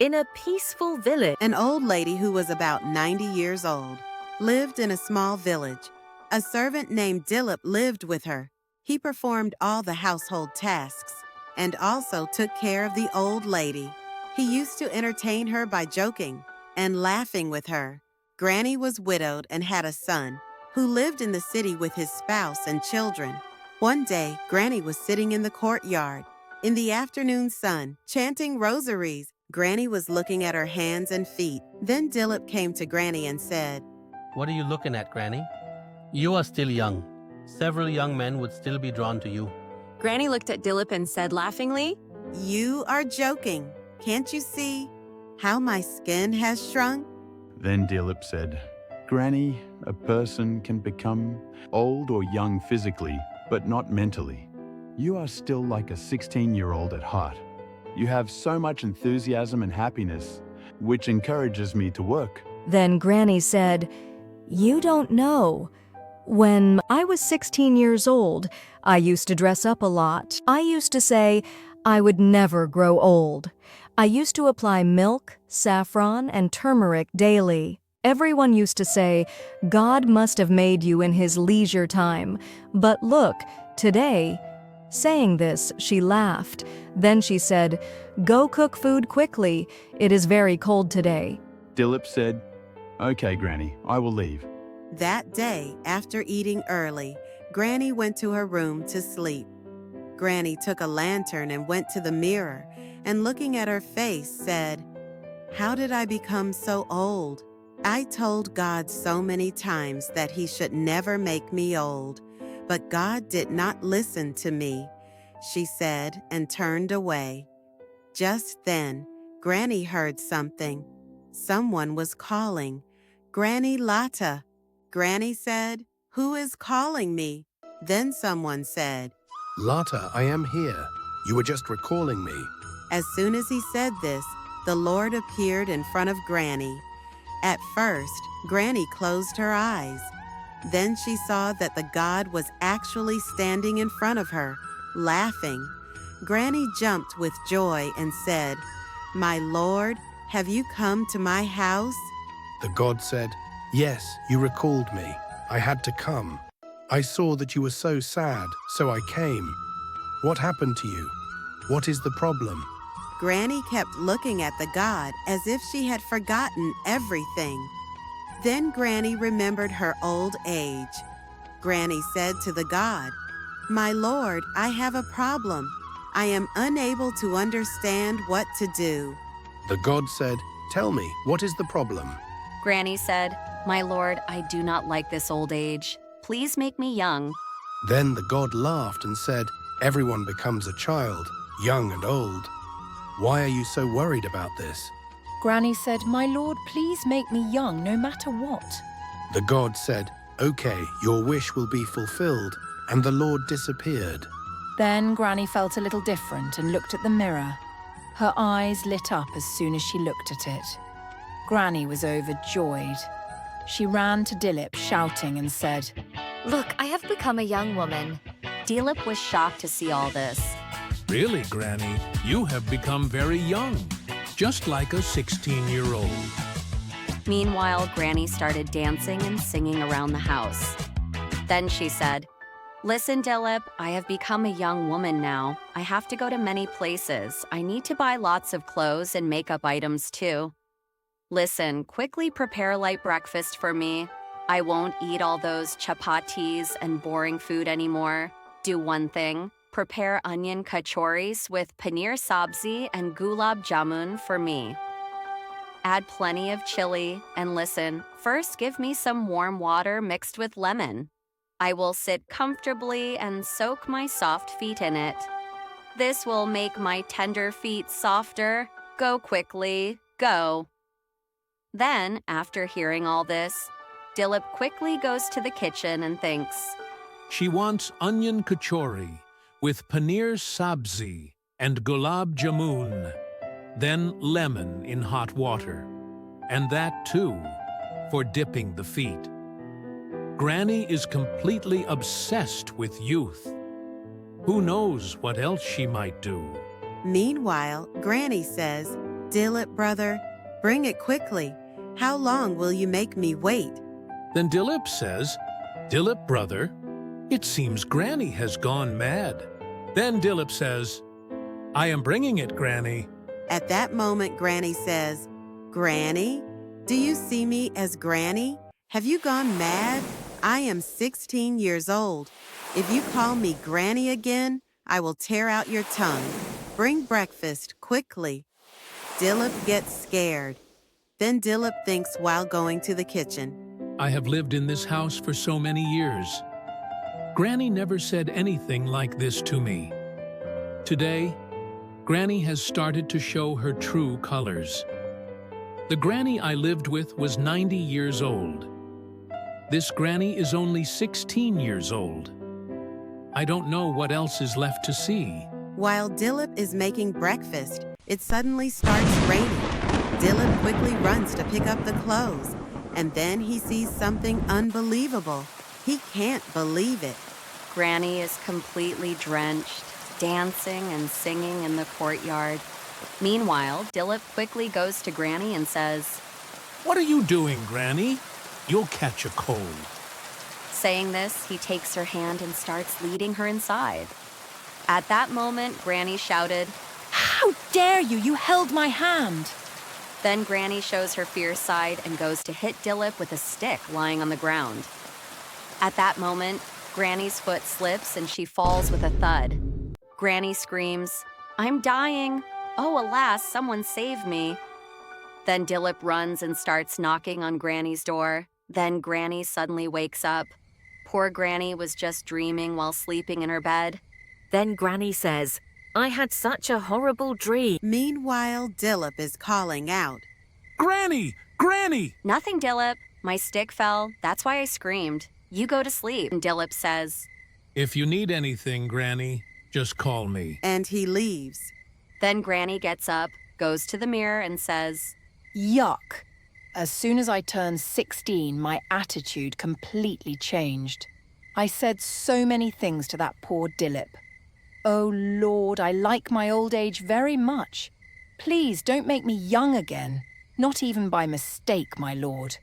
In a peaceful village, An old lady who was about 90 years old lived in a small village. A servant named Dilip lived with her. He performed all the household tasks and also took care of the old lady. He used to entertain her by joking and laughing with her. Granny was widowed and had a son who lived in the city with his spouse and children. One day, Granny was sitting in the courtyard in the afternoon sun, chanting rosaries. Granny was looking at her hands and feet. Then Dilip came to Granny and said, What are you looking at, Granny? You are still young. Several young men would still be drawn to you. Granny looked at Dilip and said laughingly, "You are joking. Can't you see how my skin has shrunk?" Then Dilip said, Granny, a person can become old or young physically, but not mentally. You are still like a 16-year-old at heart. You have so much enthusiasm and happiness, which encourages me to work. Then Granny said, You don't know. When I was 16 years old, I used to dress up a lot. I used to say I would never grow old. I used to apply milk, saffron, and turmeric daily. Everyone used to say, God must have made you in his leisure time. But look, today, saying this, she laughed. Then she said, Go cook food quickly. It is very cold today. Dilip said, Okay, Granny, I will leave. That day, after eating early, Granny went to her room to sleep. Granny took a lantern and went to the mirror, and looking at her face, said, How did I become so old? I told God so many times that he should never make me old, but God did not listen to me, she said, and turned away. Just then, Granny heard something. Someone was calling, Granny Lata. Granny said, Who is calling me? Then someone said, Lata, I am here. You were just recalling me. As soon as he said this, the Lord appeared in front of Granny. At first, Granny closed her eyes. Then she saw that the God was actually standing in front of her, laughing. Granny jumped with joy and said, My Lord, have you come to my house? The God said, Yes, you recalled me. I had to come. I saw that you were so sad, so I came. What happened to you? What is the problem? Granny kept looking at the God as if she had forgotten everything. Then Granny remembered her old age. Granny said to the God, My Lord, I have a problem. I am unable to understand what to do. The God said, Tell me, what is the problem? Granny said, My Lord, I do not like this old age. Please make me young. Then the God laughed and said, Everyone becomes a child, young and old. Why are you so worried about this? Granny said, My Lord, please make me young no matter what. The God said, Okay, your wish will be fulfilled, and the Lord disappeared. Then Granny felt a little different and looked at the mirror. Her eyes lit up as soon as she looked at it. Granny was overjoyed. She ran to Dilip shouting and said, Look, I have become a young woman. Dilip was shocked to see all this. Really, Granny, you have become very young, just like a 16-year-old. Meanwhile, Granny started dancing and singing around the house. Then she said, Listen, Dilip, I have become a young woman now. I have to go to many places. I need to buy lots of clothes and makeup items too. Listen, quickly prepare light breakfast for me. I won't eat all those chapatis and boring food anymore. Do one thing. Prepare onion kachoris with paneer sabzi and gulab jamun for me. Add plenty of chili, and listen, first give me some warm water mixed with lemon. I will sit comfortably and soak my soft feet in it. This will make my tender feet softer. Go quickly, go. Then, after hearing all this, Dilip quickly goes to the kitchen and thinks, She wants onion kachori with paneer sabzi and gulab jamun, then lemon in hot water, and that too, for dipping the feet. Granny is completely obsessed with youth. Who knows what else she might do? Meanwhile, Granny says, Dilip, brother, bring it quickly. How long will you make me wait? Then Dilip says, Dilip, brother, it seems Granny has gone mad. Then Dilip says, I am bringing it, Granny. At that moment, Granny says, Granny, do you see me as Granny? Have you gone mad? I am 16 years old. If you call me Granny again, I will tear out your tongue. Bring breakfast quickly. Dilip gets scared. Then Dilip thinks while going to the kitchen. I have lived in this house for so many years. Granny never said anything like this to me. Today, Granny has started to show her true colors. The Granny I lived with was 90 years old. This Granny is only 16 years old. I don't know what else is left to see. While Dilip is making breakfast, it suddenly starts raining. Dilip quickly runs to pick up the clothes, and then he sees something unbelievable. He can't believe it. Granny is completely drenched, dancing and singing in the courtyard. Meanwhile, Dilip quickly goes to Granny and says, What are you doing, Granny? You'll catch a cold. Saying this, he takes her hand and starts leading her inside. At that moment, Granny shouted, How dare you! You held my hand! Then Granny shows her fierce side and goes to hit Dilip with a stick lying on the ground. At that moment, Granny's foot slips and she falls with a thud. Granny screams, I'm dying! Oh, alas, someone save me! Then Dilip runs and starts knocking on Granny's door. Then Granny suddenly wakes up. Poor Granny was just dreaming while sleeping in her bed. Then Granny says, I had such a horrible dream. Meanwhile, Dilip is calling out. Granny! Granny! Nothing, Dilip. My stick fell. That's why I screamed. You go to sleep. And Dilip says, If you need anything, Granny, just call me. And he leaves. Then Granny gets up, goes to the mirror and says, Yuck! As soon as I turned 16, my attitude completely changed. I said so many things to that poor Dilip. Oh Lord, I like my old age very much. Please don't make me young again, not even by mistake, my Lord.